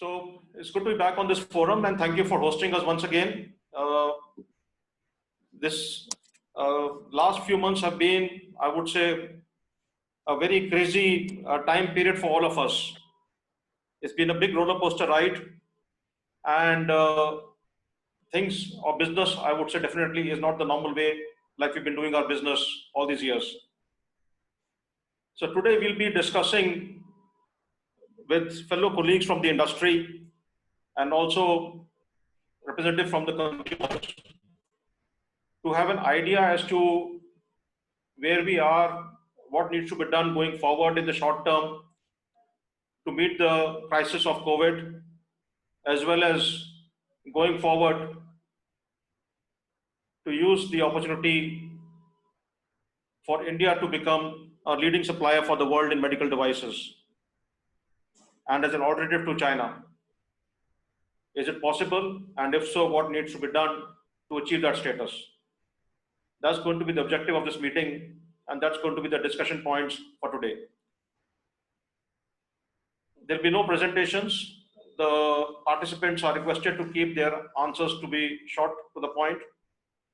So it's good to be back on this forum, and thank you for hosting us once again. This last few months have been, I would say, a very crazy time period for all of us. It's been a big roller coaster ride, and things or business, I would say, definitely is not the normal way like we've been doing our business all these years. So today we'll be discussing with fellow colleagues from the industry and also representative from the consumers to have an idea as to where we are, what needs to be done going forward in the short term to meet the crisis of COVID, as well as going forward to use the opportunity for India to become a leading supplier for the world in medical devices and as an alternative to China. Is it possible? And if so, what needs to be done to achieve that status? That's going to be the objective of this meeting, and that's going to be the discussion points for today. There'll be no presentations. The participants are requested to keep their answers to be short to the point,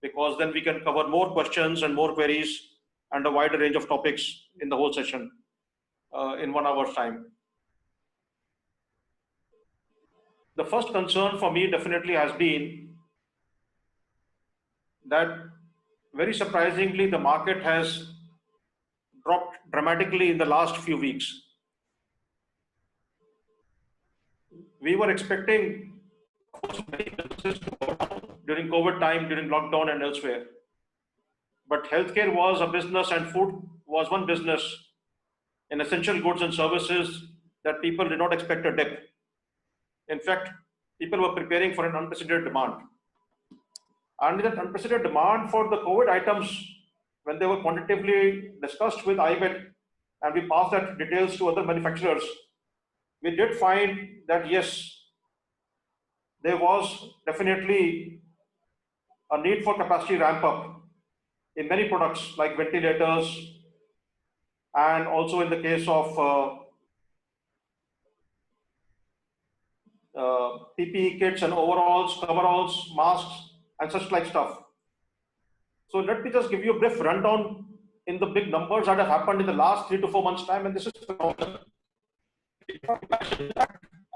because then we can cover more questions and more queries and a wider range of topics in the whole session in 1 hour's time. The first concern for me definitely has been that very surprisingly, the market has dropped dramatically in the last few weeks. We were expecting many businesses to go down during COVID time, during lockdown and elsewhere. But healthcare was a business and food was one business in essential goods and services that people did not expect a dip. In fact, people were preparing for an unprecedented demand. And that unprecedented demand for the COVID items, when they were quantitatively discussed with IMET and we passed that details to other manufacturers, we did find that yes, there was definitely a need for capacity ramp up in many products like ventilators, and also in the case of PPE kits and overalls, coveralls, masks, and such like stuff. So let me just give you a brief rundown in the big numbers that have happened in the last 3 to 4 months' time, and this is phenomenal.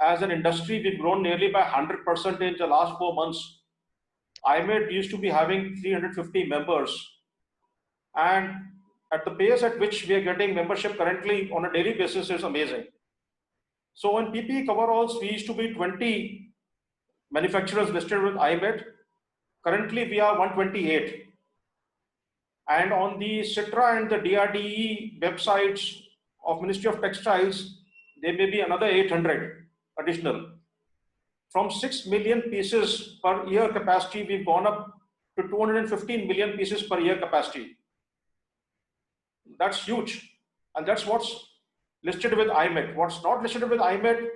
As an industry, we've grown nearly by 100% in the last 4 months. IMED used to be having 350 members, and at the pace at which we are getting membership currently on a daily basis is amazing. So in PPE coveralls, we used to be 20 manufacturers listed with IMED. Currently, we are 128. And on the CITRA and the DRDE websites of Ministry of Textiles, there may be another 800 additional. From 6 million pieces per year capacity, we've gone up to 215 million pieces per year capacity. That's huge. And that's what's listed with IMED. What's not listed with IMED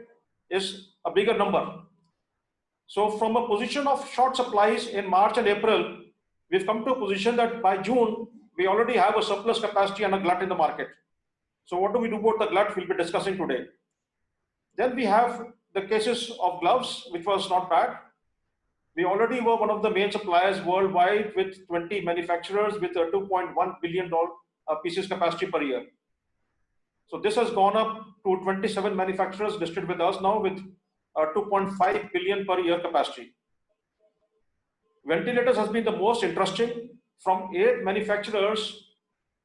is a bigger number. So from a position of short supplies in March and April, we've come to a position that by June, we already have a surplus capacity and a glut in the market. So what do we do about the glut? We'll be discussing today. Then we have the cases of gloves, which was not bad. We already were one of the main suppliers worldwide with 20 manufacturers with a $2.1 billion pieces capacity per year. So this has gone up to 27 manufacturers listed with us now with 2.5 billion per year capacity. Ventilators has been the most interesting. From 8 manufacturers,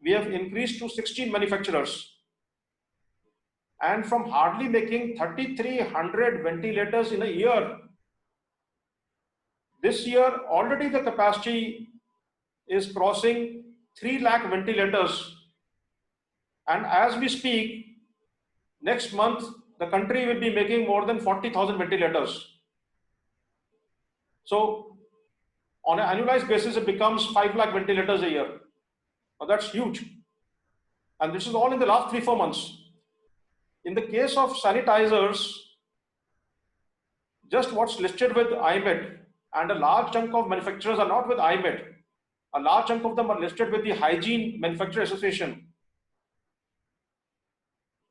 we have increased to 16 manufacturers. And from hardly making 3,300 ventilators in a year, this year already the capacity is crossing 3 lakh ventilators. And as we speak, next month, the country will be making more than 40,000 ventilators. So on an annualized basis, it becomes 5 lakh ventilators a year. Now that's huge. And this is all in the last 3-4 months. In the case of sanitizers, just what's listed with IMED, and a large chunk of manufacturers are not with IMED. A large chunk of them are listed with the Hygiene Manufacturer Association.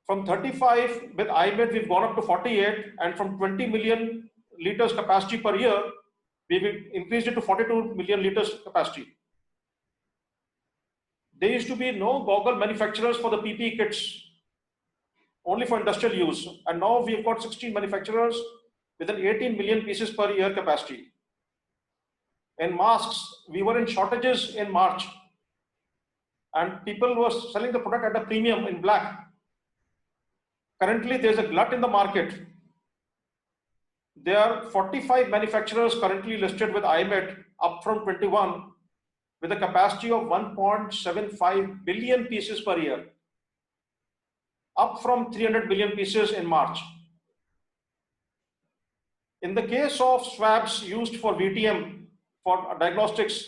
From 35 with iMed, we've gone up to 48, and from 20 million liters capacity per year, we've increased it to 42 million liters capacity. There used to be no goggle manufacturers for the PPE kits, only for industrial use. And now we've got 16 manufacturers with an 18 million pieces per year capacity. In masks, we were in shortages in March, and people were selling the product at a premium in black. Currently, there's a glut in the market. There are 45 manufacturers currently listed with iMed, up from 21, with a capacity of 1.75 billion pieces per year, up from 300 million pieces in March. In the case of swabs used for VTM, for diagnostics,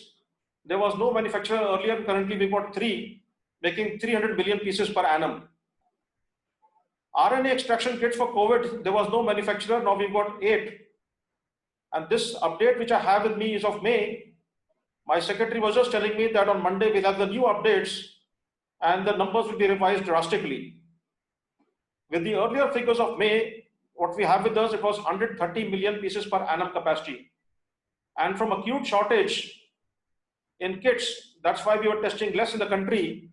there was no manufacturer earlier. Currently, we've got 3, making 300 million pieces per annum. RNA extraction kits for COVID, there was no manufacturer. Now we've got 8. And this update, which I have with me, is of May. My secretary was just telling me that on Monday we'll have the new updates and the numbers will be revised drastically. With the earlier figures of May, what we have with us, it was 130 million pieces per annum capacity. And from acute shortage in kits, that's why we were testing less in the country.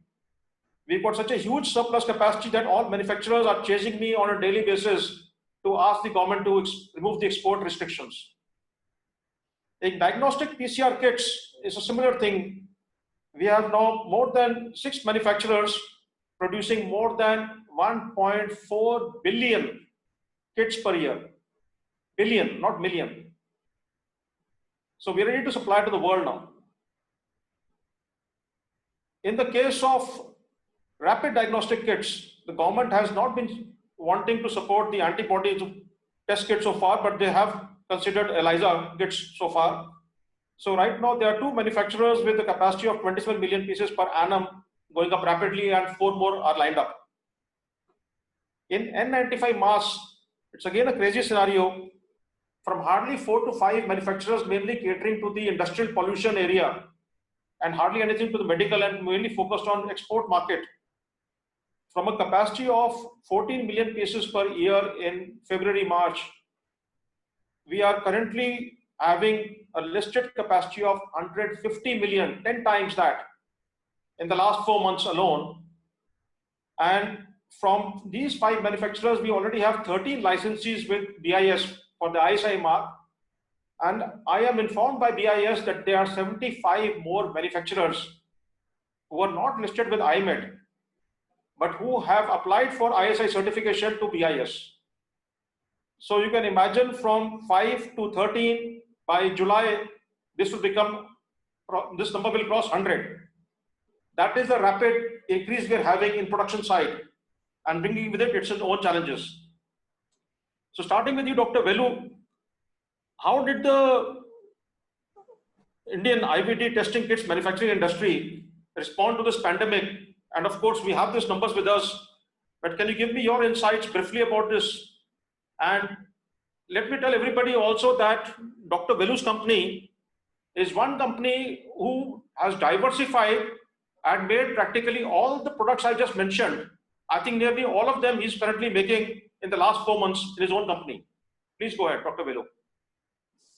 We've got such a huge surplus capacity that all manufacturers are chasing me on a daily basis to ask the government to remove the export restrictions. In diagnostic PCR kits, is a similar thing. We have now more than 6 manufacturers producing more than 1.4 billion kits per year. Billion, not million. So we're ready to supply to the world now. In the case of rapid diagnostic kits, the government has not been wanting to support the antibody test kit so far, but they have considered ELISA kits so far. So right now there are 2 manufacturers with a capacity of 27 million pieces per annum going up rapidly, and 4 more are lined up. In N95 masks, it's again a crazy scenario. From hardly 4 to 5 manufacturers, mainly catering to the industrial pollution area and hardly anything to the medical, and mainly focused on export market. From a capacity of 14 million pieces per year in February, March, we are currently having a listed capacity of 150 million, 10 times that in the last 4 months alone. And from these 5 manufacturers, we already have 13 licenses with BIS for the ISI mark. And I am informed by BIS that there are 75 more manufacturers who are not listed with iMed, but who have applied for ISI certification to BIS. So you can imagine from 5 to 13, by July, this number will cross 100. That is the rapid increase we are having in production side, and bringing with it its own challenges. So starting with you, Dr. Velu, how did the Indian IVD testing kits manufacturing industry respond to this pandemic? And of course, we have these numbers with us, but can you give me your insights briefly about this? And let me tell everybody also that Dr. Velu's company is one company who has diversified and made practically all the products I just mentioned. I think nearly all of them he's currently making in the last 4 months in his own company. Please go ahead, Dr. Velu.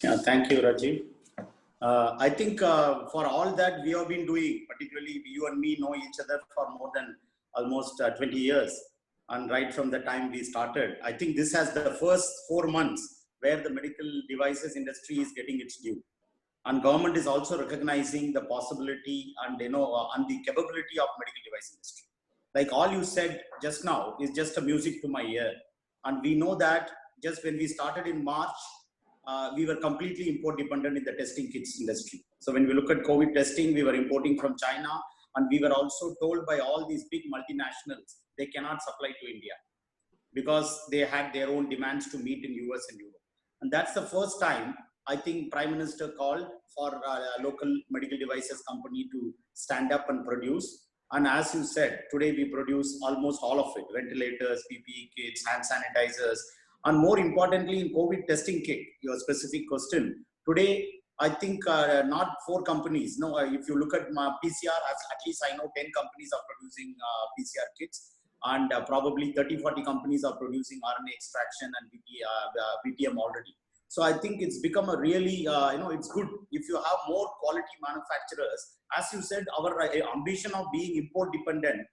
Yeah, thank you, Rajiv. I think for all that we have been doing, particularly you and me know each other for more than almost 20 years. And right from the time we started, I think this has the first 4 months where the medical devices industry is getting its due. And government is also recognizing the possibility and and the capability of medical device industry. Like all you said just now is just a music to my ear. And we know that just when we started in March, we were completely import dependent in the testing kits industry. So when we look at COVID testing, we were importing from China, and we were also told by all these big multinationals, they cannot supply to India because they had their own demands to meet in US and Europe. And that's the first time I think Prime Minister called for a local medical devices company to stand up and produce. And as you said, today we produce almost all of it: ventilators, PPE kits, hand sanitizers, and more importantly, in COVID testing kit, your specific question. Today, I think not 4 companies. No, if you look at my PCR, at least I know 10 companies are producing PCR kits. and probably 30-40 companies are producing RNA extraction and VTM already. So I think it's become a really, it's good if you have more quality manufacturers. As you said, our ambition of being import dependent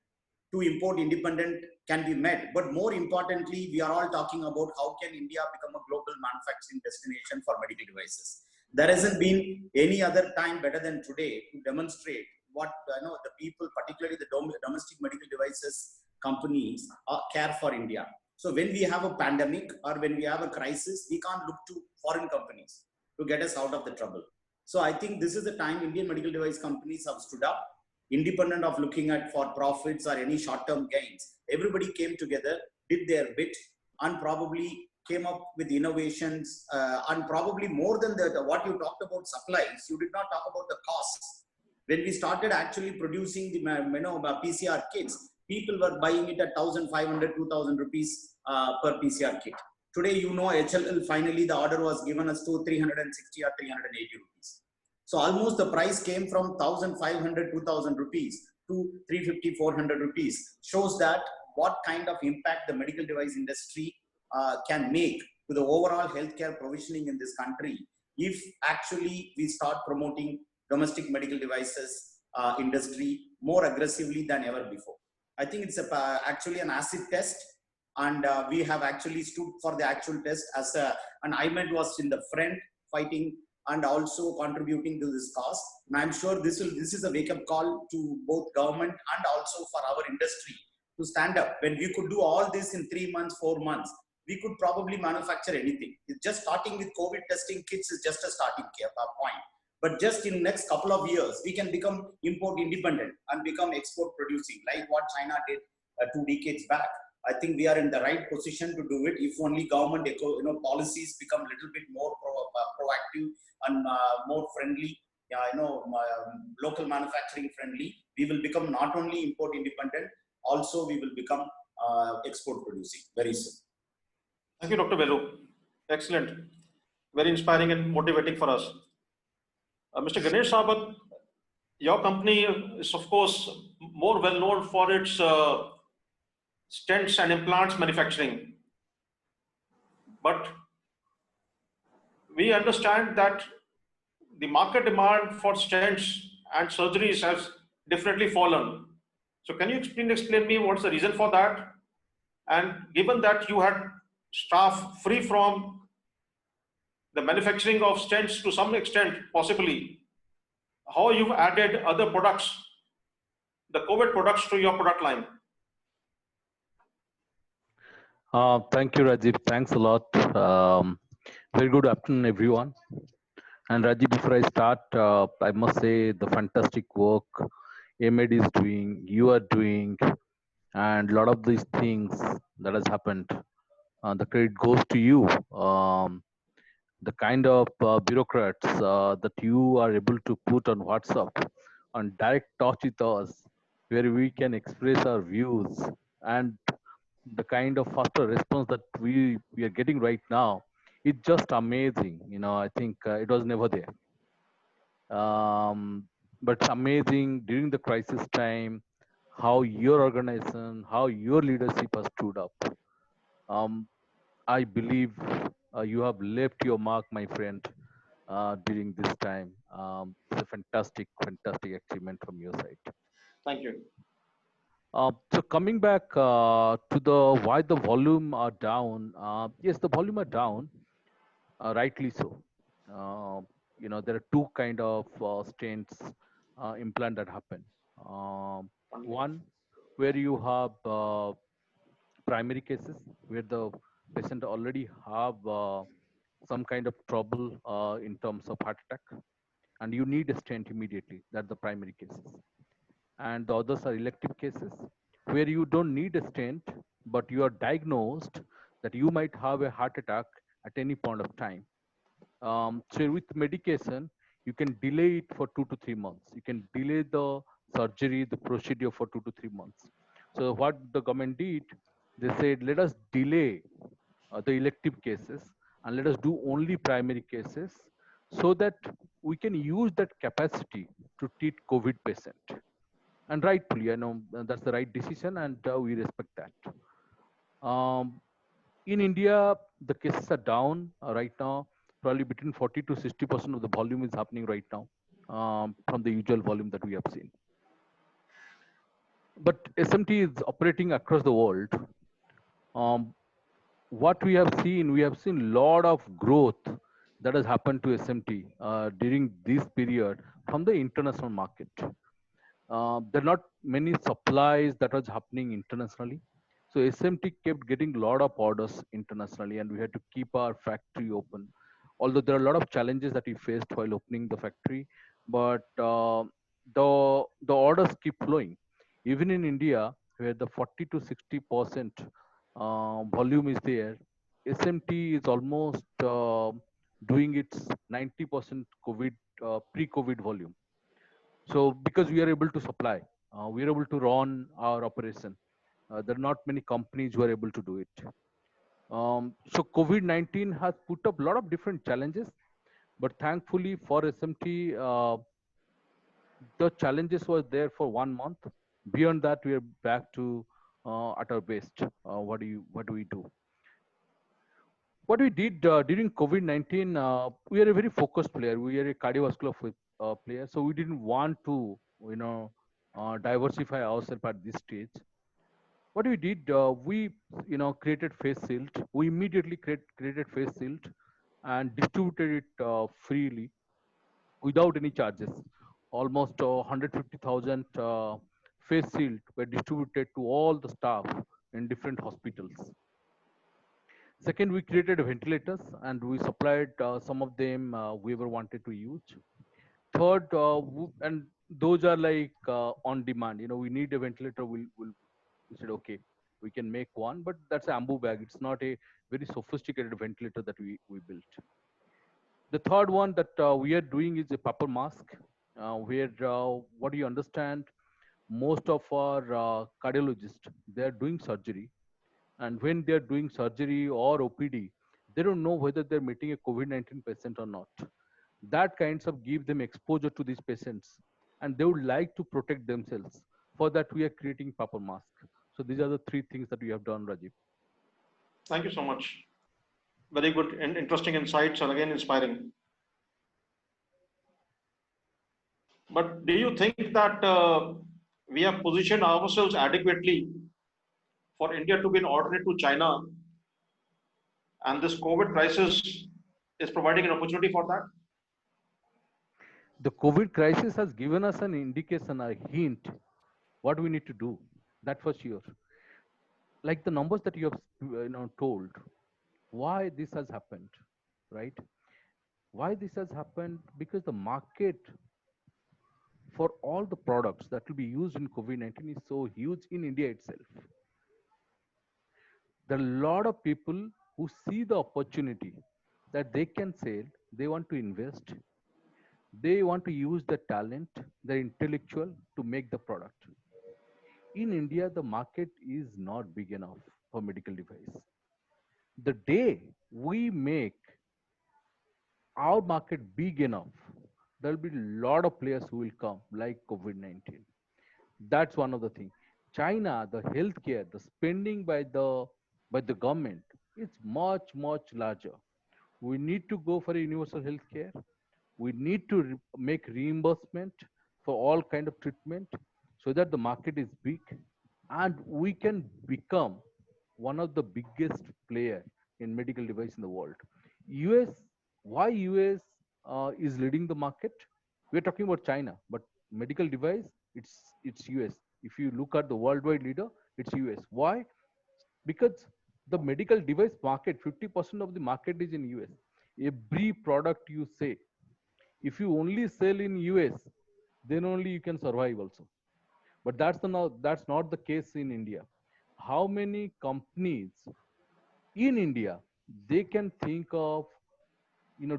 to import independent can be met. But more importantly, we are all talking about how can India become a global manufacturing destination for medical devices. There hasn't been any other time better than today to demonstrate what the people, particularly the domestic medical devices companies, care for India. So when we have a pandemic or when we have a crisis, we can't look to foreign companies to get us out of the trouble. So I think this is the time Indian medical device companies have stood up, independent of looking at for profits or any short-term gains. Everybody came together, did their bit, and probably came up with innovations, and probably more than that, what you talked about supplies, you did not talk about the costs. When we started actually producing the PCR kits, people were buying it at 1,500, 2,000 rupees per PCR kit. Today, HLL, finally the order was given us to 360 or 380 rupees. So almost the price came from 1,500, 2,000 rupees to 350, 400 rupees. Shows that what kind of impact the medical device industry can make to the overall healthcare provisioning in this country if actually we start promoting domestic medical devices industry more aggressively than ever before. I think it's actually an acid test, and we have actually stood for the actual test as and IMED was in the front fighting and also contributing to this cause. And I'm sure this is a wake-up call to both government and also for our industry to stand up. When we could do all this in 3 months, 4 months, we could probably manufacture anything. It's just starting with COVID testing kits is just a starting point. But just in next couple of years, we can become import independent and become export producing, like what China did 2 decades back. I think we are in the right position to do it if only government policies become a little bit more proactive and more friendly, local manufacturing friendly. We will become not only import independent, also we will become export producing very soon. Thank you, Dr. Velu. Excellent. Very inspiring and motivating for us. Mr. Ganesh Sabat, your company is, of course, more well known for its stents and implants manufacturing. But we understand that the market demand for stents and surgeries has definitely fallen. So can you explain me what's the reason for that? And given that you had staff free from the manufacturing of stents to some extent, possibly, how you've added other products, the COVID products, to your product line? Thank you, Rajiv. Thanks a lot. Very good afternoon, everyone. And Rajiv, before I start, I must say the fantastic work AMED is doing, you are doing, and a lot of these things that has happened, the credit goes to you. The kind of bureaucrats that you are able to put on WhatsApp, on direct touch with us, where we can express our views, and the kind of faster response that we are getting right now, it's just amazing. I think it was never there. But it's amazing during the crisis time how your organization, how your leadership has stood up. I believe you have left your mark, my friend, during this time. It's a fantastic achievement from your side. Thank you. So coming back to the why the volume are down. Yes, the volume are down, rightly so. There are two kind of stents implant that happen. One where you have primary cases where the patient already have some kind of trouble in terms of heart attack, and you need a stent immediately. That's the primary cases. And the others are elective cases where you don't need a stent, but you are diagnosed that you might have a heart attack at any point of time. So with medication, you can delay it for 2 to 3 months. You can delay the surgery, the procedure for 2 to 3 months. So what the government did, they said, let us delay the elective cases and let us do only primary cases so that we can use that capacity to treat COVID patient. and rightfully, I know that's the right decision, and we respect that. In India, the cases are down right now. Probably between 40 to 60% of the volume is happening right now from the usual volume that we have seen. But SMT is operating across the world. Um, what we have seen a lot of growth that has happened to SMT during this period from the international market. There are not many supplies that was happening internationally. So SMT kept getting a lot of orders internationally, and we had to keep our factory open. Although there are a lot of challenges that we faced while opening the factory, but the orders keep flowing. Even in India, where the 40 to 60% volume is there, SMT is almost doing its 90% COVID pre-COVID volume. So because we are able to supply, we are able to run our operation. There are not many companies who are able to do it. So COVID-19 has put up a lot of different challenges, but thankfully for SMT, the challenges were there for 1 month. Beyond that, we are back to at our best. What do we do? What we did during COVID-19, we are a very focused player. We are a cardiovascular player, so we didn't want to, diversify ourselves at this stage. What we did, we, created face shield. We immediately created face shield and distributed it freely without any charges. Almost 150,000 face shield were distributed to all the staff in different hospitals. Second, we created ventilators and we supplied some of them whoever wanted to use. Third, and those are like on demand. We need a ventilator. We said okay, we can make one, but that's an ambu bag. It's not a very sophisticated ventilator that we built. The third one that we are doing is a paper mask, where what do you understand? Most of our cardiologists, they are doing surgery, and when they're doing surgery or OPD, they don't know whether they're meeting a COVID-19 patient or not. That kinds of give them exposure to these patients, and they would like to protect themselves. For that, we are creating paper mask. So these are the three things that we have done, Rajiv. Thank you so much. Very good and interesting insights, and again inspiring. But do you think that we have positioned ourselves adequately for India to be an alternate to China, and this COVID crisis is providing an opportunity for that? The COVID crisis has given us an indication, a hint, what we need to do. That for sure. Like the numbers that you have told, why this has happened, right? Why this has happened? Because the market for all the products that will be used in COVID-19 is so huge in India itself. There are a lot of people who see the opportunity that they can sell, they want to invest, they want to use the talent, the intellectual to make the product. In India, the market is not big enough for medical device. The day we make our market big enough, there will be a lot of players who will come, like COVID-19. That's one of the things. China, the healthcare, the spending by the government is much larger. We need to go for a universal healthcare. We need to make reimbursement for all kind of treatment so that the market is big and we can become one of the biggest player in medical device in the world. US, why US is leading the market? We're talking about China, but medical device, it's US. If you look at the worldwide leader, it's US. Why? Because the medical device market, 50% of the market is in US. Every product you say, if you only sell in US, then only you can survive also. But that's not the case in India. How many companies in India they can think of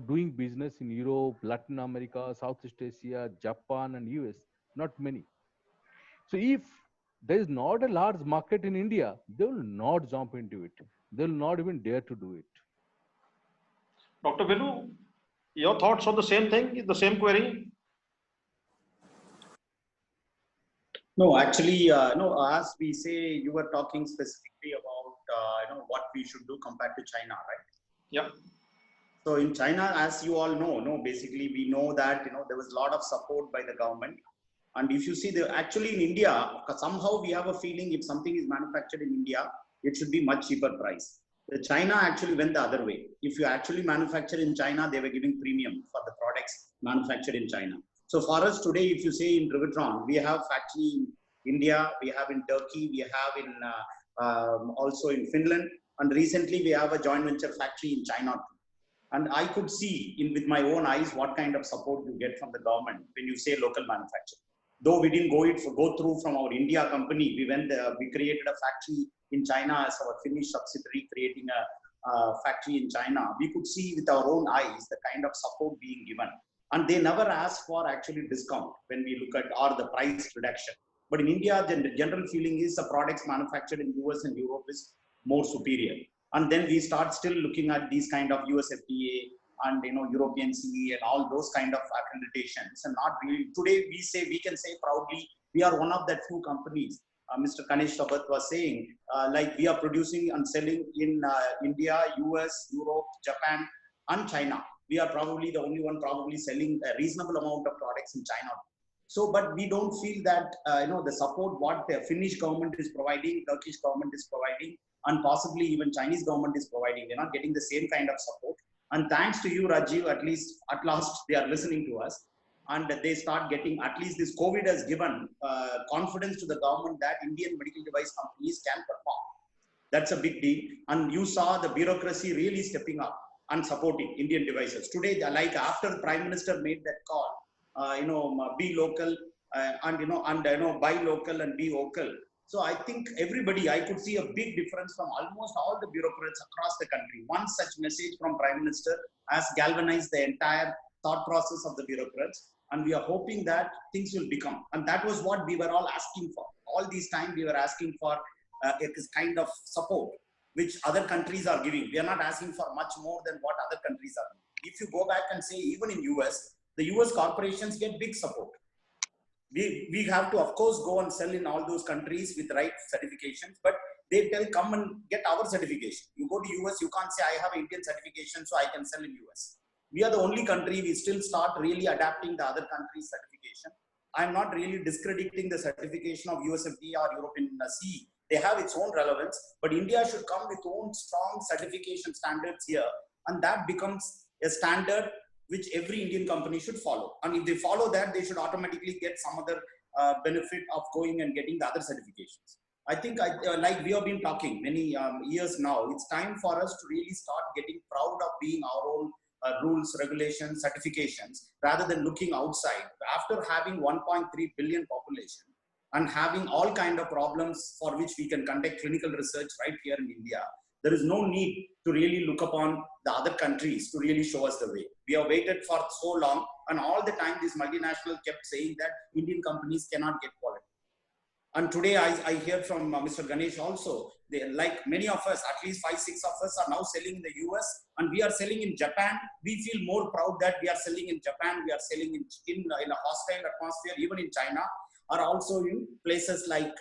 doing business in Europe, Latin America, Southeast Asia, Japan, and US? Not many. So if there is not a large market in India, they will not jump into it. They will not even dare to do it. Dr. Vinu, your thoughts on the same thing, the same query? No, actually, no. As we say, you were talking specifically about what we should do compared to China, right? Yeah. So in China, as you all know, no, basically we know that there was a lot of support by the government. And if you see actually in India, somehow we have a feeling if something is manufactured in India, it should be much cheaper price. China actually went the other way. If you actually manufacture in China, they were giving premium for the products manufactured in China. So for us today, if you say in Rivitron, we have factory in India, we have in Turkey, we have in also in Finland, and recently we have a joint venture factory in China too. And I could see with my own eyes what kind of support you get from the government when you say local manufacturing. Though we didn't go through from our India company, we created a factory in China as our Finnish subsidiary, creating a factory in China. We could see with our own eyes the kind of support being given. And they never ask for actually discount when we look at or the price reduction. But in India, the general feeling is the products manufactured in US and Europe is more superior. And then we start still looking at these kind of US FDA and European CE and all those kind of accreditations. And not really today we can say proudly we are one of that few companies. Mr. Ganesh Sabat was saying like we are producing and selling in India, US, Europe, Japan, and China. We are probably the only one probably selling a reasonable amount of products in China. So, but we don't feel that the support what the Finnish government is providing, Turkish government is providing, and possibly even Chinese government is providing. They're not getting the same kind of support. And thanks to you, Rajiv, at last they are listening to us, and they start getting, at least this COVID has given confidence to the government that Indian medical device companies can perform. That's a big deal. And you saw the bureaucracy really stepping up and supporting Indian devices. Today, like after the Prime Minister made that call, be local and buy local and be vocal. So I think everybody, I could see a big difference from almost all the bureaucrats across the country. One such message from Prime Minister has galvanized the entire thought process of the bureaucrats. And we are hoping that things will become. And that was what we were all asking for. All this time we were asking for this kind of support, which other countries are giving. We are not asking for much more than what other countries are giving. If you go back and say, even in US, the US corporations get big support. We have to, of course, go and sell in all those countries with right certifications, but they tell, come and get our certification. You go to US, you can't say, I have Indian certification, so I can sell in US. We are the only country, we still start really adapting the other countries' certification. I'm not really discrediting the certification of USFDA or European CE. They have its own relevance, but India should come with own strong certification standards here, and that becomes a standard which every Indian company should follow. And if they follow that, they should automatically get some other benefit of going and getting the other certifications. I think like we have been talking many years now, it's time for us to really start getting proud of being our own rules, regulations, certifications, rather than looking outside. After having 1.3 billion population and having all kind of problems for which we can conduct clinical research right here in India, there is no need to really look upon the other countries to really show us the way. We have waited for so long, and all the time this multinational kept saying that Indian companies cannot get quality. And today I hear from Mr. Ganesh also, like many of us, at least 5-6 of us are now selling in the US, and we are selling in Japan. We feel more proud that we are selling in Japan, we are selling in a hostile atmosphere, even in China, or also in places like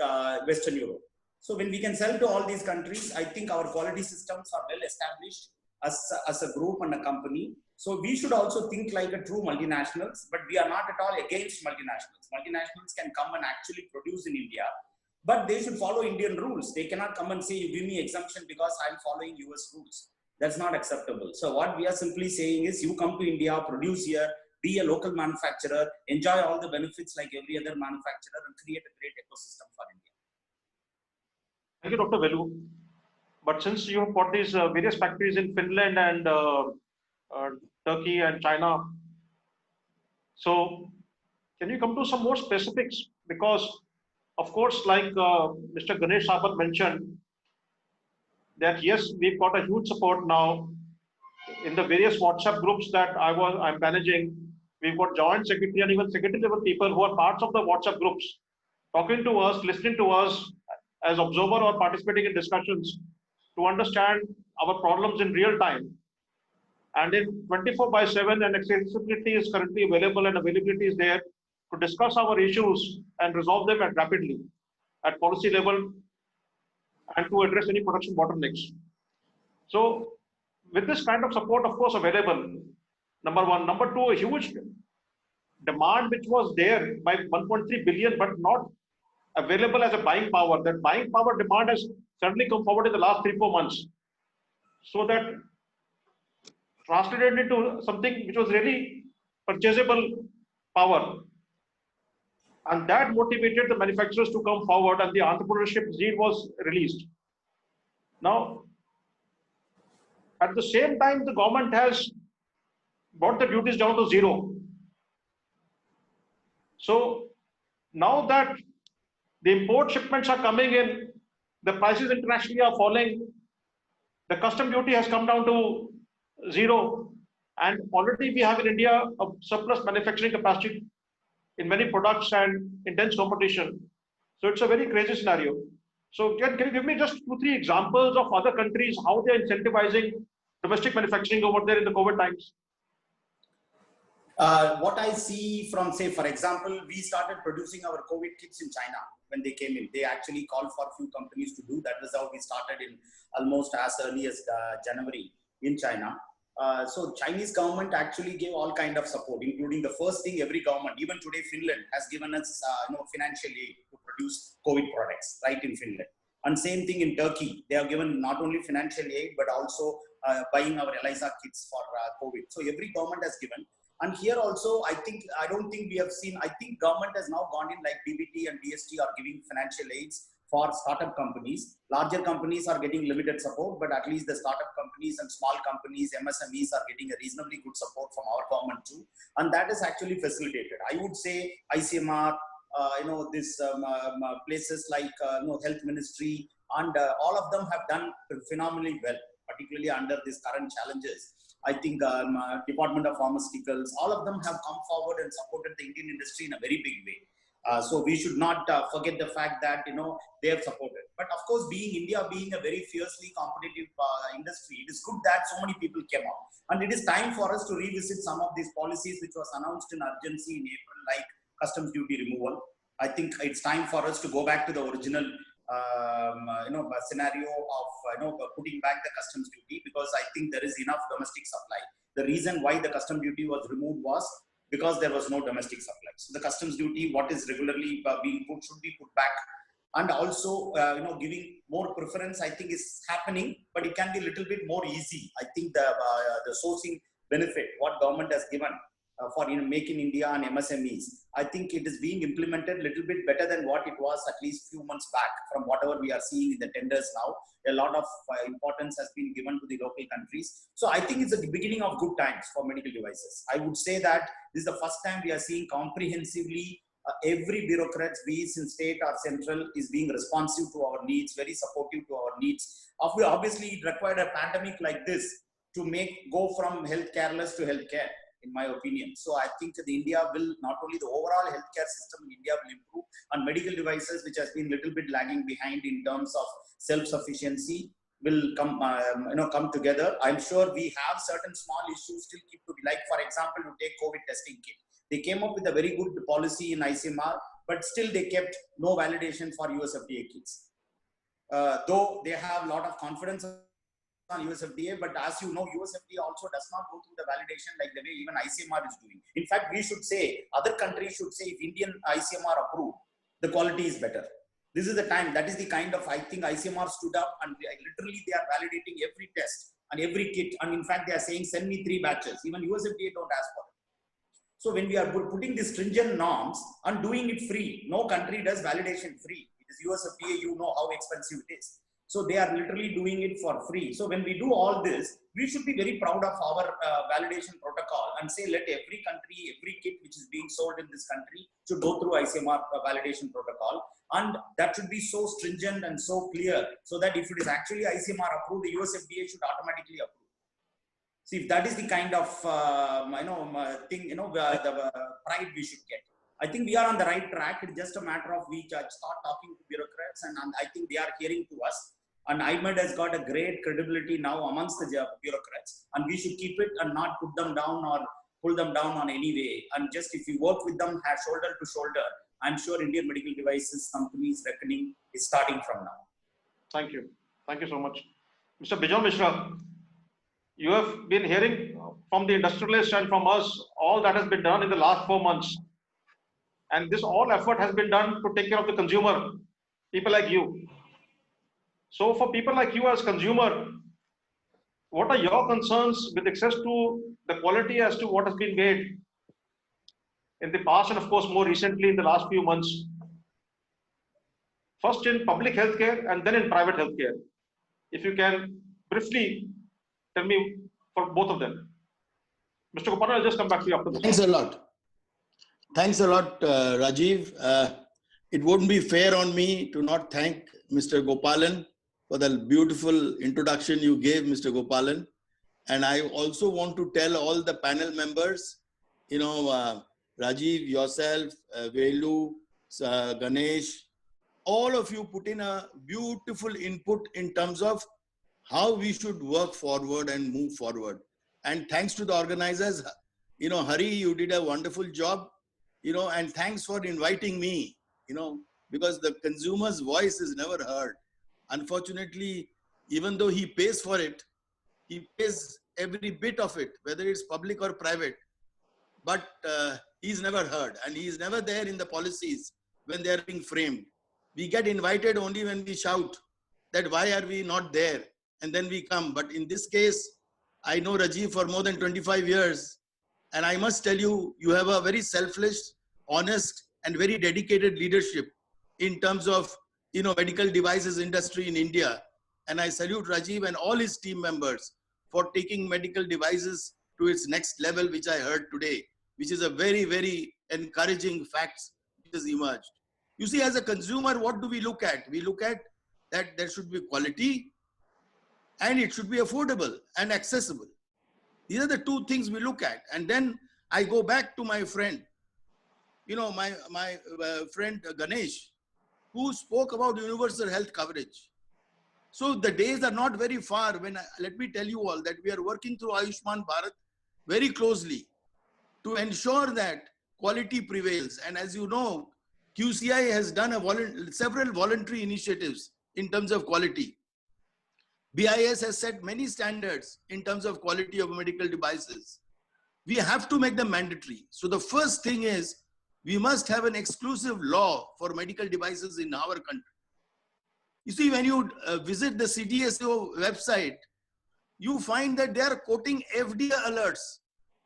Western Europe. So when we can sell to all these countries, I think our quality systems are well established as a group and a company. So we should also think like a true multinationals, but we are not at all against multinationals. Multinationals can come and actually produce in India, but they should follow Indian rules. They cannot come and say, you give me exemption because I'm following US rules. That's not acceptable. So what we are simply saying is, you come to India, produce here, be a local manufacturer, enjoy all the benefits like every other manufacturer, and create a great ecosystem for India. Thank you, Dr. Velu. But since you have got these various factories in Finland and Turkey and China, so can you come to some more specifics? Because, of course, like Mr. Ganesh Sabat mentioned, that yes, we've got a huge support now in the various WhatsApp groups that I'm managing. We've got joint secretary and even secretary level people who are parts of the WhatsApp groups, talking to us, listening to us as observer or participating in discussions to understand our problems in real time. And in 24/7, and accessibility is currently available and availability is there. to discuss our issues and resolve them rapidly at policy level and to address any production bottlenecks. So with this kind of support, of course, available, number one. Number two, a huge demand which was there by 1.3 billion, but not available as a buying power. That buying power demand has suddenly come forward in the last 3-4 months. So that translated into something which was really purchasable power. And that motivated the manufacturers to come forward, and the entrepreneurship gene was released. Now, at the same time, the government has brought the duties down to zero. So now that the import shipments are coming in, the prices internationally are falling, the custom duty has come down to zero, and already we have in India a surplus manufacturing capacity in many products and intense competition. So it's a very crazy scenario. So can you give me just 2-3 examples of other countries, how they're incentivizing domestic manufacturing over there in the COVID times? What I see from, say, for example, we started producing our COVID kits in China when they came in. They actually called for a few companies to do. That was how we started in almost as early as January in China. So Chinese government actually gave all kind of support, including the first thing every government, even today Finland has given us financial aid to produce COVID products right in Finland. And same thing in Turkey, they have given not only financial aid but also buying our ELISA kits for COVID. So every government has given. And here also, I don't think we have seen, I think government has now gone in, like DBT and DST are giving financial aids for startup companies. Larger companies are getting limited support, but at least the startup companies and small companies, MSMEs are getting a reasonably good support from our government too. And that is actually facilitated. I would say ICMR, places like Health Ministry, and all of them have done phenomenally well, particularly under these current challenges. I think Department of Pharmaceuticals, all of them have come forward and supported the Indian industry in a very big way. So we should not forget the fact that they have supported. But of course, India being a very fiercely competitive industry, it is good that so many people came out. And it is time for us to revisit some of these policies which was announced in urgency in April, like customs duty removal. I think it's time for us to go back to the original scenario of putting back the customs duty, because I think there is enough domestic supply. The reason why the customs duty was removed was because there was no domestic supply. So the customs duty, what is regularly being put, should be put back. And also, giving more preference, I think is happening, but it can be a little bit more easy. I think the sourcing benefit, what government has given for Make in India and MSMEs, I think it is being implemented a little bit better than what it was at least few months back from whatever we are seeing in the tenders now. A lot of importance has been given to the local countries. So I think it's the beginning of good times for medical devices. I would say that this is the first time we are seeing comprehensively every bureaucrat, be it in state or central, is being responsive to our needs, very supportive to our needs. Obviously, it required a pandemic like this to go from health careless to healthcare, in my opinion. So I think that India will, not only the overall healthcare system in India will improve, and medical devices, which has been a little bit lagging behind in terms of self-sufficiency, will come together. I'm sure we have certain small issues still keep to be, like for example, to take COVID testing kit. They came up with a very good policy in ICMR, but still they kept no validation for US FDA kits. Though they have a lot of confidence on US FDA, but as you know, US FDA also does not go through the validation like the way even ICMR is doing. In fact, we should say, other countries should say, if Indian ICMR approved, the quality is better. This is the time, that is the kind of, I think ICMR stood up and literally they are validating every test and every kit. And in fact, they are saying, send me 3 batches. Even US FDA don't ask for it. So when we are putting these stringent norms and doing it free, no country does validation free. It is US FDA, you know how expensive it is. So they are literally doing it for free. So when we do all this, we should be very proud of our validation protocol and say, let every country, every kit which is being sold in this country should go through ICMR validation protocol. And that should be so stringent and so clear, so that if it is actually ICMR approved, the US FDA should automatically approve. See, if that is the kind of thing, the pride we should get. I think we are on the right track. It's just a matter of we start talking to bureaucrats, and I think they are hearing to us. And IMED has got a great credibility now amongst the bureaucrats, and we should keep it and not put them down or pull them down on any way. And just if you work with them shoulder to shoulder, I'm sure Indian medical devices companies reckoning is starting from now. Thank you. Thank you so much. Mr. Bijon Mishra, you have been hearing from the industrialists and from us all that has been done in the last 4 months. And this all effort has been done to take care of the consumer, people like you. So for people like you as consumer, what are your concerns with access to the quality as to what has been made in the past and of course more recently in the last few months? First in public healthcare and then in private healthcare. If you can briefly tell me for both of them. Mr. Gopalan, I'll just come back to you after this. Thanks a lot. Thanks a lot, Rajiv. It wouldn't be fair on me to not thank Mr. Gopalan for the beautiful introduction you gave, Mr. Gopalan. And I also want to tell all the panel members, Rajiv, yourself, Velu, Ganesh, all of you put in a beautiful input in terms of how we should work forward and move forward. And thanks to the organizers, Hari, you did a wonderful job, and thanks for inviting me, because the consumer's voice is never heard. Unfortunately, even though he pays for it, he pays every bit of it, whether it's public or private, but he's never heard, and he's never there in the policies when they're being framed. We get invited only when we shout that why are we not there, and then we come. But in this case, I know Rajiv for more than 25 years, and I must tell you, you have a very selfless, honest, and very dedicated leadership in terms of medical devices industry in India. And I salute Rajiv and all his team members for taking medical devices to its next level, which I heard today, which is a very, very encouraging fact which has emerged. You see, as a consumer, what do we look at? We look at that there should be quality and it should be affordable and accessible. These are the two things we look at. And then I go back to my friend, my friend Ganesh, who spoke about universal health coverage. So the days are not very far when, let me tell you all that we are working through Ayushman Bharat very closely to ensure that quality prevails. And as you know, QCI has done several voluntary initiatives in terms of quality. BIS has set many standards in terms of quality of medical devices. We have to make them mandatory. So the first thing is, we must have an exclusive law for medical devices in our country. You see, when you visit the CDSCO website, you find that they are quoting FDA alerts.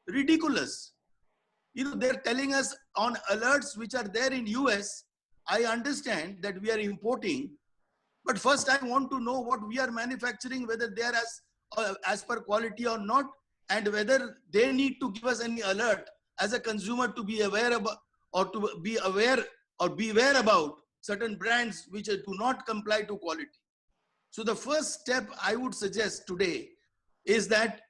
Ridiculous. They're telling us on alerts which are there in US. I understand that we are importing, but first I want to know what we are manufacturing, whether they are as per quality or not, and whether they need to give us any alert as a consumer to be aware about, or to be aware or beware about certain brands which do not comply to quality. So the first step I would suggest today is that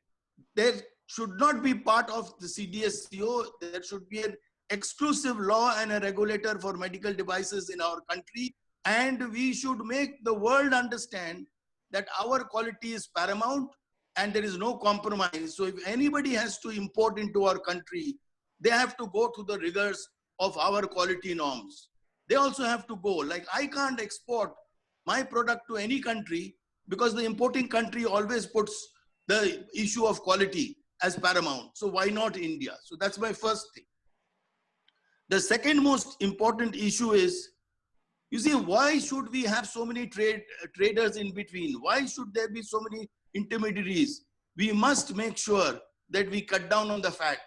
there should not be part of the CDSCO. There should be an exclusive law and a regulator for medical devices in our country. And we should make the world understand that our quality is paramount and there is no compromise. So if anybody has to import into our country, they have to go through the rigors of our quality norms. They also have to go, like I can't export my product to any country because the importing country always puts the issue of quality as paramount. So why not India? So that's my first thing. The second most important issue is, you see, why should we have so many traders in between? Why should there be so many intermediaries? We must make sure that we cut down on the fat.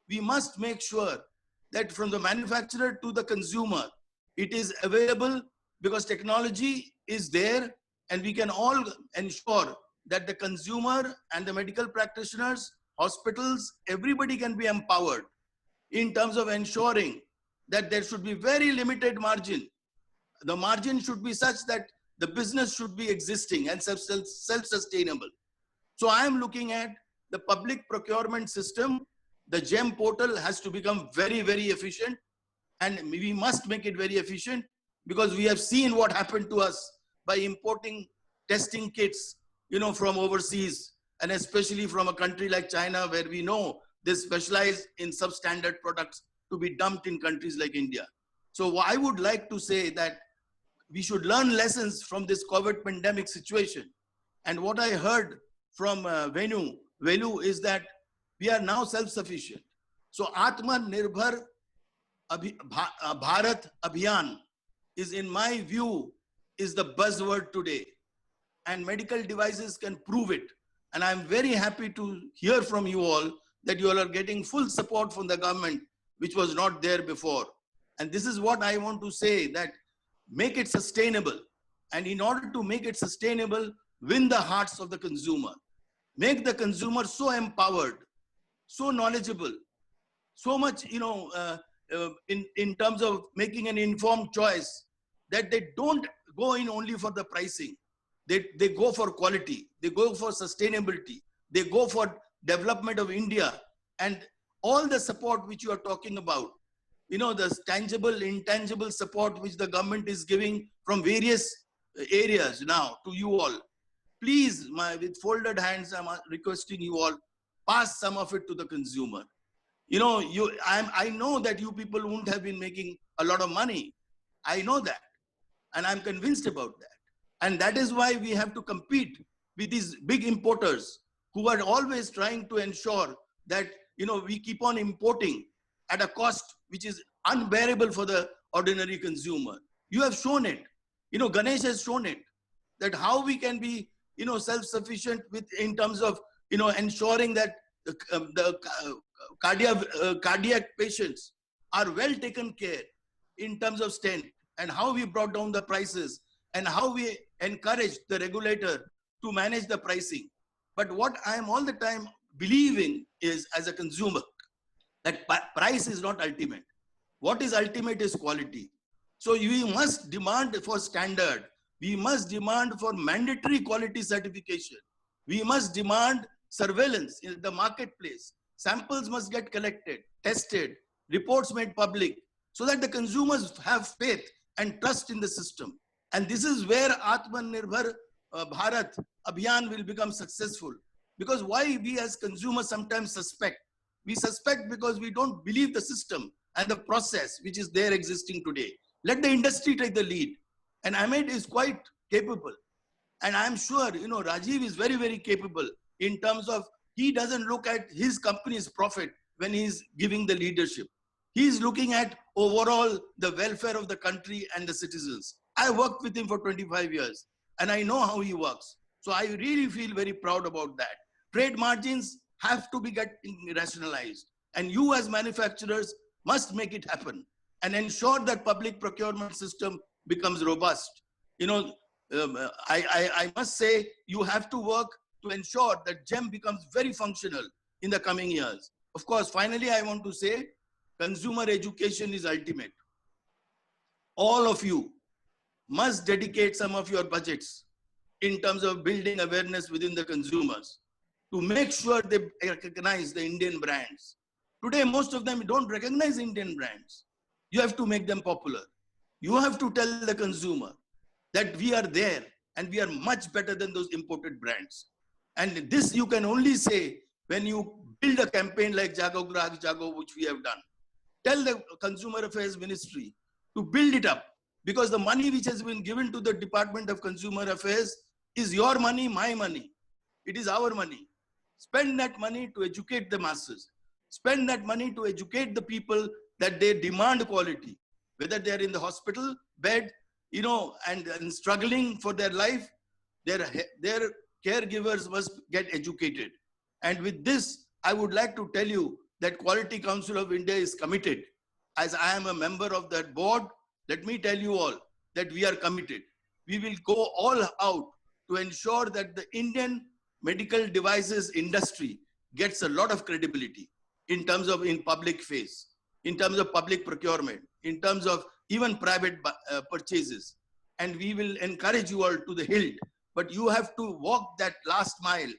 We must make sure that from the manufacturer to the consumer, it is available because technology is there and we can all ensure that the consumer and the medical practitioners, hospitals, everybody can be empowered in terms of ensuring that there should be very limited margin. The margin should be such that the business should be existing and self-sustainable. So I am looking at the public procurement system. The GEM portal has to become very, very efficient, and we must make it very efficient because we have seen what happened to us by importing testing kits, from overseas, and especially from a country like China, where we know they specialize in substandard products to be dumped in countries like India. So I would like to say that we should learn lessons from this COVID pandemic situation. And what I heard from Venu is that we are now self-sufficient. So Atmanirbhar Bharat Abhiyan is, in my view, is the buzzword today. And medical devices can prove it. And I'm very happy to hear from you all that you all are getting full support from the government, which was not there before. And this is what I want to say, that make it sustainable. And in order to make it sustainable, win the hearts of the consumer. Make the consumer so empowered, so knowledgeable, so much, in terms of making an informed choice, that they don't go in only for the pricing. They go for quality, they go for sustainability, they go for development of India, and all the support which you are talking about, the tangible, intangible support which the government is giving from various areas now to you all. Please, with folded hands, I'm requesting you all, pass some of it to the consumer. I know that you people won't have been making a lot of money. I know that. And I'm convinced about that. And that is why we have to compete with these big importers who are always trying to ensure that, we keep on importing at a cost which is unbearable for the ordinary consumer. You have shown it. Ganesh has shown it, that how we can be, self-sufficient in terms of, ensuring that the cardiac patients are well taken care in terms of stent, and how we brought down the prices, and how we encourage the regulator to manage the pricing. But what I am all the time believing is, as a consumer, that price is not ultimate. What is ultimate is quality. So we must demand for standard. We must demand for mandatory quality certification. We must demand surveillance in the marketplace. Samples must get collected, tested, reports made public, so that the consumers have faith and trust in the system. And this is where Atmanirbhar Bharat Abhiyan will become successful. Because why we as consumers sometimes suspect? We suspect because we don't believe the system and the process which is there existing today. Let the industry take the lead. And Ahmed is quite capable. And I'm sure, Rajiv is very, very capable in terms of, he doesn't look at his company's profit when he's giving the leadership. He's looking at overall the welfare of the country and the citizens. I worked with him for 25 years and I know how he works. So I really feel very proud about that. Trade margins have to be getting rationalized, and you as manufacturers must make it happen and ensure that public procurement system becomes robust. I must say, you have to work to ensure that GEM becomes very functional in the coming years. Of course, finally, I want to say, consumer education is ultimate. All of you must dedicate some of your budgets in terms of building awareness within the consumers to make sure they recognize the Indian brands. Today, most of them don't recognize Indian brands. You have to make them popular. You have to tell the consumer that we are there and we are much better than those imported brands. And this you can only say when you build a campaign like Jago Grahak Jago, which we have done. Tell the Consumer Affairs Ministry to build it up, because the money which has been given to the Department of Consumer Affairs is your money, my money. It is our money. Spend that money to educate the masses. Spend that money to educate the people that they demand quality, whether they are in the hospital bed, and struggling for their life, their caregivers must get educated. And with this, I would like to tell you that Quality Council of India is committed. As I am a member of that board, let me tell you all that we are committed. We will go all out to ensure that the Indian medical devices industry gets a lot of credibility in terms of in public face, in terms of public procurement, in terms of even private purchases. And we will encourage you all to the hilt, but you have to walk that last mile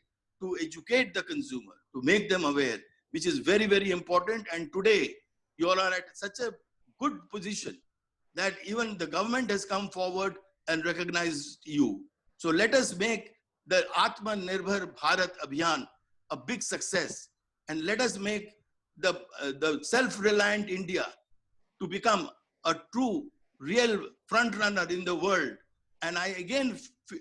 to educate the consumer, to make them aware, which is very, very important. And today, you all are at such a good position that even the government has come forward and recognized you. So let us make the Atmanirbhar Bharat Abhiyan a big success, and let us make the self-reliant India to become a true, real front runner in the world. And I again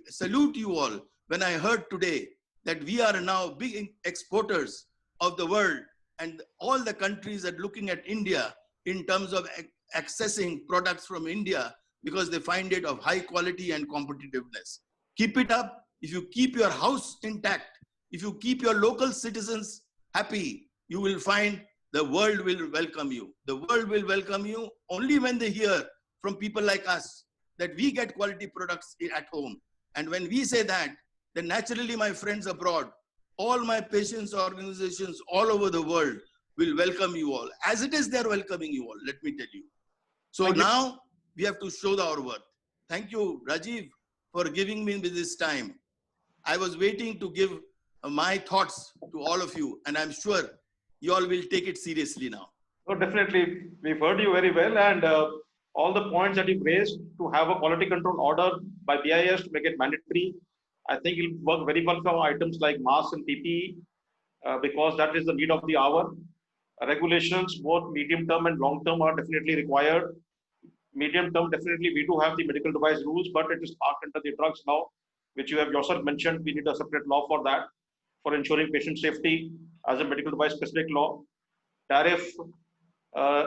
salute you all when I heard today that we are now big exporters of the world, and all the countries are looking at India in terms of accessing products from India because they find it of high quality and competitiveness. Keep it up. If you keep your house intact, if you keep your local citizens happy, you will find the world will welcome you. The world will welcome you only when they hear from people like us that we get quality products at home. And when we say that, then naturally my friends abroad, all my patients organizations all over the world will welcome you all. As it is, they're welcoming you all, let me tell you. So now we have to show our worth. Thank you, Rajiv, for giving me this time. I was waiting to give my thoughts to all of you, and I'm sure you all will take it seriously now. No, definitely. We've heard you very well, and all the points that you've raised to have a quality control order by BIS to make it mandatory, I think it'll work very well for items like masks and PPE because that is the need of the hour. Regulations, both medium term and long term, are definitely required. Medium term, definitely we do have the medical device rules, but it is parked under the drugs law, which you have yourself mentioned. We need a separate law for that, for ensuring patient safety as a medical device specific law. Tariff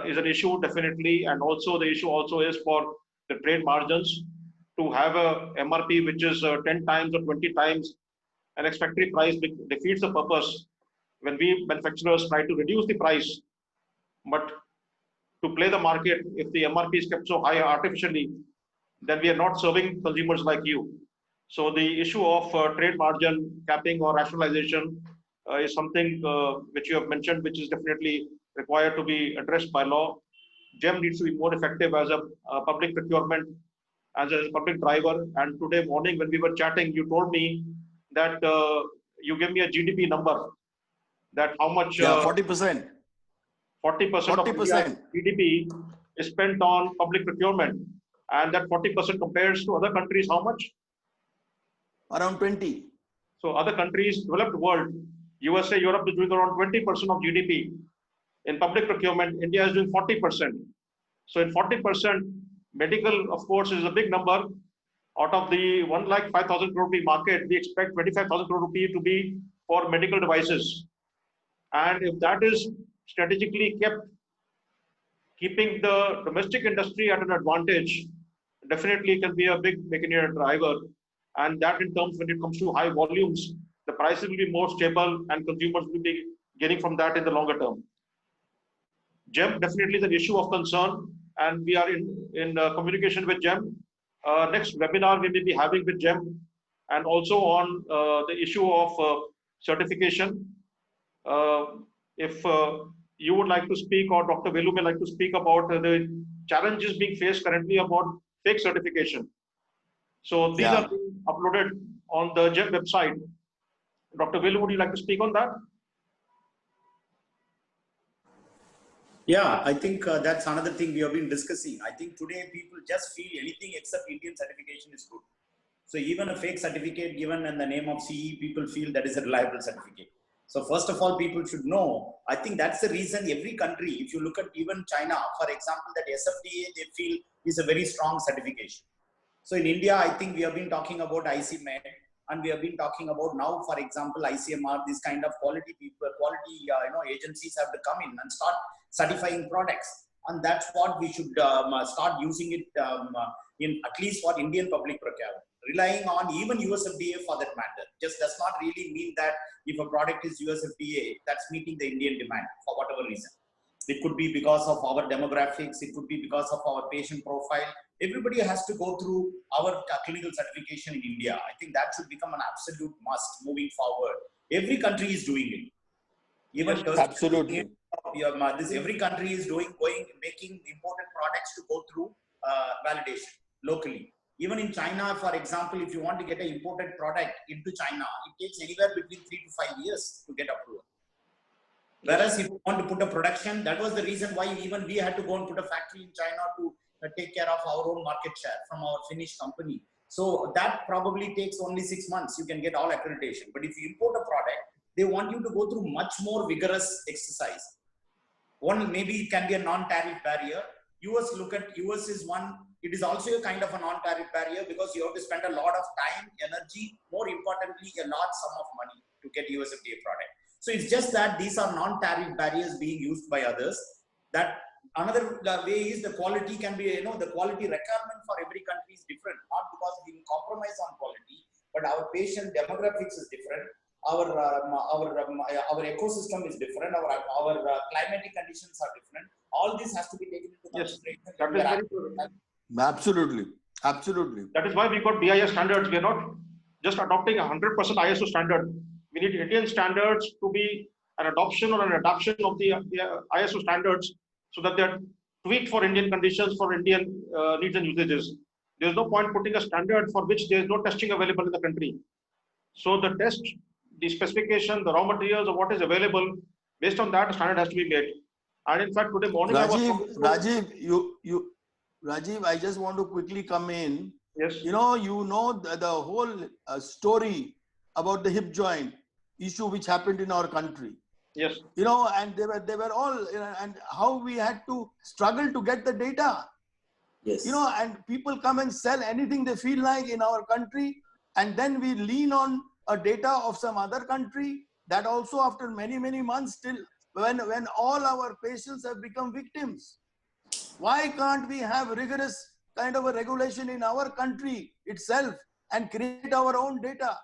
is an issue, definitely, and also the issue also is for the trade margins to have a MRP which is 10 times or 20 times an ex-factory price defeats the purpose when we manufacturers try to reduce the price, but to play the market, if the MRP is kept so high artificially, then we are not serving consumers like you. So the issue of trade margin capping or rationalization is something which you have mentioned, which is definitely required to be addressed by law. GEM needs to be more effective as a public procurement, as a public driver. And today morning when we were chatting, you told me that you gave me a GDP number, that how much 40%. 40% of India's GDP is spent on public procurement, and that 40% compares to other countries how much? Around 20. So other countries, developed world, USA, Europe is doing around 20% of GDP in public procurement. India is doing 40%. So in 40%, medical, of course, is a big number. Out of the 1,05,000 crore rupee market, we expect 25,000 crore rupee to be for medical devices. And if that is strategically kept, keeping the domestic industry at an advantage, definitely can be a big Make-in-India driver. And that in terms, when it comes to high volumes, the prices will be more stable and consumers will be getting from that in the longer term. GEM definitely is an issue of concern, and we are in communication with GEM. Next webinar we may be having with GEM, and also on the issue of certification. If you would like to speak, or Dr. Velu may like to speak about the challenges being faced currently about fake certification. So these are being uploaded on the GEM website. Dr. Velu, would you like to speak on that? Yeah, I think that's another thing we have been discussing. I think today people just feel anything except Indian certification is good. So even a fake certificate given in the name of CE, people feel that is a reliable certificate. So first of all, people should know, I think that's the reason every country, if you look at even China, for example, that SFDA, they feel is a very strong certification. So in India, I think we have been talking about ICMED, and we have been talking about now, for example, ICMR, this kind of quality people, agencies have to come in and start certifying products. And that's what we should start using it in at least for Indian public procurement. Relying on even USFDA for that matter just does not really mean that if a product is USFDA, that's meeting the Indian demand for whatever reason. It could be because of our demographics, it could be because of our patient profile. Everybody has to go through our clinical certification in India. I think that should become an absolute must moving forward. Every country is doing it. Even absolutely. Every country is making imported products to go through validation locally. Even in China, for example, if you want to get an imported product into China, it takes anywhere between 3 to 5 years to get approval. Whereas if you want to put a production, that was the reason why even we had to go and put a factory in China to take care of our own market share from our Finnish company. So that probably takes only 6 months. You can get all accreditation. But if you import a product, they want you to go through much more vigorous exercise. One, maybe it can be a non-tariff barrier. US, look at US is one. It is also a kind of a non-tariff barrier because you have to spend a lot of time, energy, more importantly, a large sum of money to get USFDA product. So it's just that these are non-tariff barriers being used by others. That another way is the quality can be, the quality requirement for every country is different, not because we compromise on quality, but our patient demographics is different. Our ecosystem is different. Our climatic conditions are different. All this has to be taken into consideration. That is very true. Absolutely. Absolutely. That is why we got BIS standards. We are not just adopting 100% ISO standard. We need Indian standards to be an adoption or an adaptation of the ISO standards so that they are tweaked for Indian conditions, for Indian needs and usages. There is no point putting a standard for which there is no testing available in the country. So the test, the specification, the raw materials of what is available, based on that, a standard has to be made. And in fact, today morning, Rajiv, I just want to quickly come in. Yes. You know the whole story about the hip joint issue which happened in our country. Yes. And they were all, and how we had to struggle to get the data. Yes. And people come and sell anything they feel like in our country, and then we lean on a data of some other country. That also after many months, still when all our patients have become victims. Why can't we have rigorous kind of a regulation in our country itself and create our own data?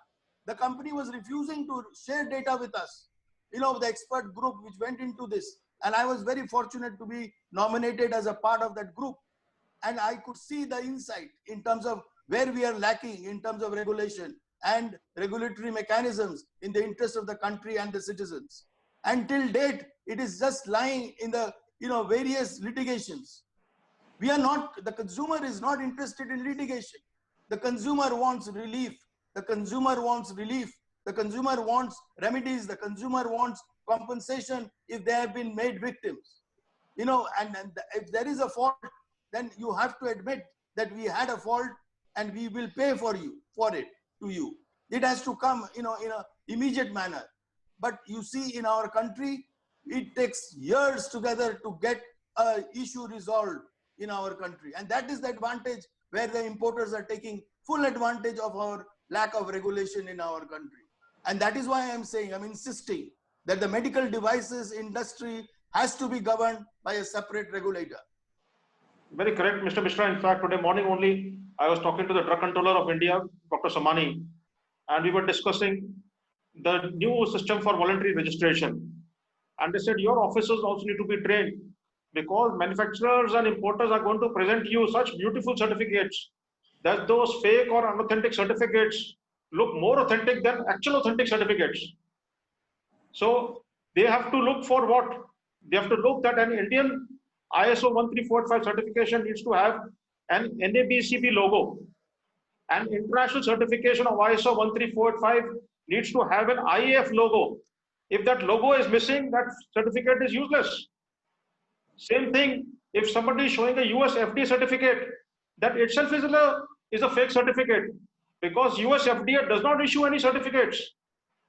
The company was refusing to share data with us. The expert group which went into this, and I was very fortunate to be nominated as a part of that group. And I could see the insight in terms of where we are lacking in terms of regulation and regulatory mechanisms in the interest of the country and the citizens. Until date, it is just lying in the various litigations. The consumer is not interested in litigation. The consumer wants relief. The consumer wants relief. The consumer wants remedies. The consumer wants compensation if they have been made victims. And if there is a fault, then you have to admit that we had a fault and we will pay for it to you. It has to come, in an immediate manner. But you see, in our country, it takes years together to get an issue resolved in our country. And that is the advantage where the importers are taking full advantage of our lack of regulation in our country. And that is why I'm insisting that the medical devices industry has to be governed by a separate regulator. Very correct, Mr. Mishra. In fact, today morning only, I was talking to the Drug Controller of India, Dr. Samani, and we were discussing the new system for voluntary registration. And they said, your officers also need to be trained because manufacturers and importers are going to present you such beautiful certificates that those fake or unauthentic certificates look more authentic than actual authentic certificates. So they have to look for what? They have to look that an Indian ISO 13485 certification needs to have an NABCB logo. An international certification of ISO 13485 needs to have an IAF logo. If that logo is missing, that certificate is useless. Same thing, if somebody is showing a US FDA certificate, that itself is a fake certificate because US FDA does not issue any certificates.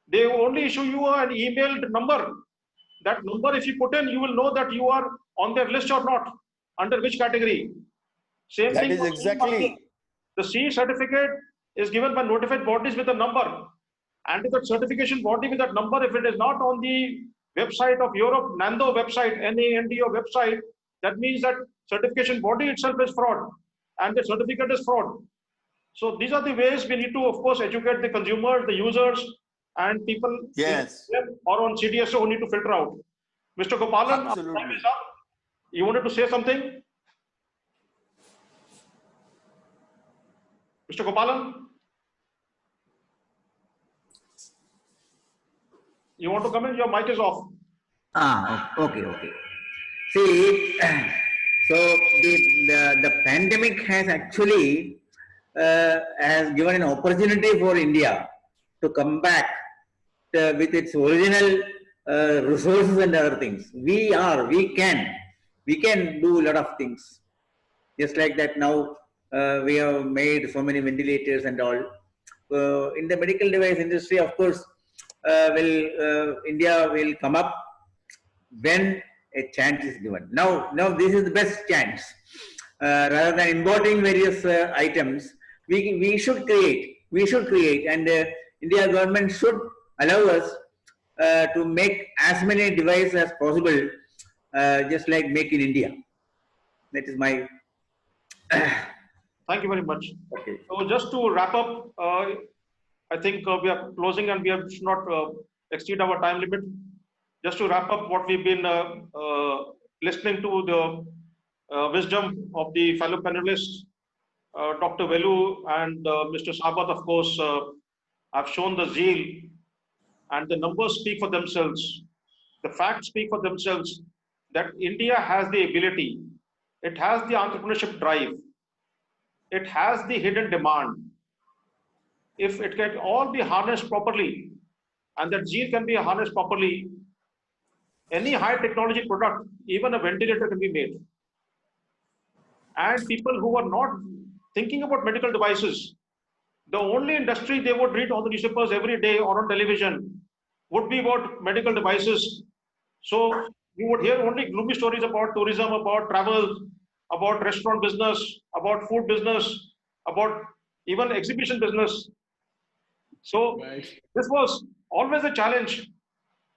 They only issue you an emailed number. That number, if you put in, you will know that you are on their list or not, under which category. Same That thing. is exactly. The CE certificate is given by notified bodies with a number. And if the certification body with that number, if it is not on the website of Europe, NANDO website, NANDO website, that means that certification body itself is fraud and the certificate is fraud. So these are the ways we need to, of course, educate the consumers, the users, and people Yes. or on CDSO who need to filter out. Mr. Gopalan, Absolutely. time is up. You wanted to say something? Mr. Gopalan? You want to come in? Your mic is off. Okay. See, so the pandemic has actually has given an opportunity for India to come back with its original resources and other things. We can do a lot of things. Just like that now we have made so many ventilators and all. In the medical device industry, of course, India will come up when a chance is given. Now this is the best chance. Rather than importing various items, we should create, and India government should allow us to make as many devices as possible, just like Make in India. That is my. Thank you very much. Okay. So just to wrap up, I think we are closing and we should not exceed our time limit. Just to wrap up what we've been listening to the wisdom of the fellow panelists, Dr. Velu and Mr. Sabath, of course, have shown the zeal, and the numbers speak for themselves. The facts speak for themselves that India has the ability, it has the entrepreneurship drive, it has the hidden demand. If it can all be harnessed properly, and that zeal can be harnessed properly, any high technology product, even a ventilator, can be made. And people who are not thinking about medical devices, the only industry they would read on the newspapers every day or on television would be about medical devices. So you would hear only gloomy stories about tourism, about travel, about restaurant business, about food business, about even exhibition business. So this was always a challenge.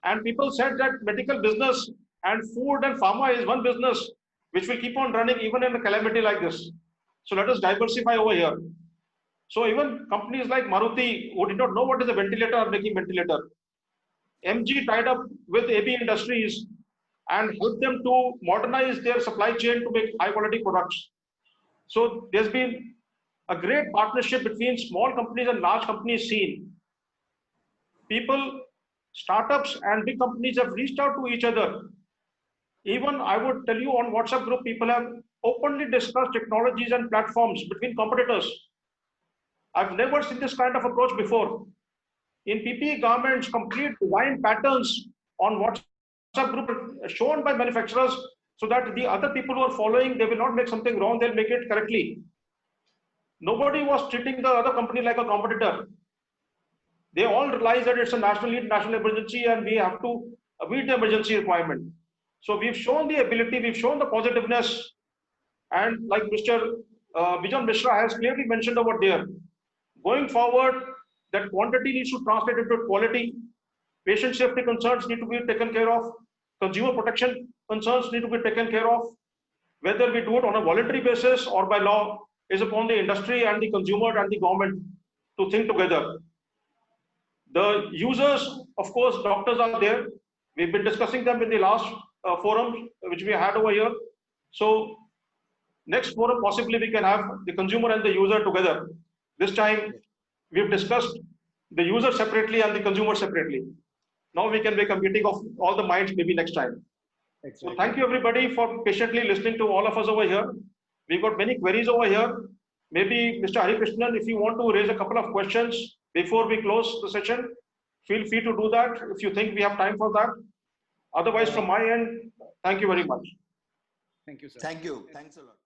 And people said that medical business and food and pharma is one business which will keep on running even in a calamity like this. So let us diversify over here. So even companies like Maruti, who did not know what is a ventilator, are making ventilator. MG tied up with AB Industries and helped them to modernize their supply chain to make high quality products. So there's been a great partnership between small companies and large companies seen. People, startups and big companies have reached out to each other. Even I would tell you on WhatsApp group, people have openly discussed technologies and platforms between competitors. I've never seen this kind of approach before. In PPE garments, complete design patterns on WhatsApp group shown by manufacturers so that the other people who are following, they will not make something wrong, they'll make it correctly. Nobody was treating the other company like a competitor. They all realize that it's a national need, national emergency, and we have to meet the emergency requirement. So we've shown the ability, we've shown the positiveness, and like Mr. Bijan Mishra has clearly mentioned over there, going forward, that quantity needs to translate into quality, patient safety concerns need to be taken care of, consumer protection concerns need to be taken care of. Whether we do it on a voluntary basis or by law is upon the industry and the consumer and the government to think together. The users, of course, doctors are there. We've been discussing them in the last forum which we had over here. So next forum, possibly we can have the consumer and the user together. This time we've discussed the user separately and the consumer separately. Now we can make a meeting of all the minds maybe next time. Exactly. So thank you everybody for patiently listening to all of us over here. We've got many queries over here. Maybe Mr. Hari Krishnan, if you want to raise a couple of questions before we close the session, feel free to do that if you think we have time for that. Otherwise, from my end, thank you very much. Thank you, sir. Thank you. Thanks a lot.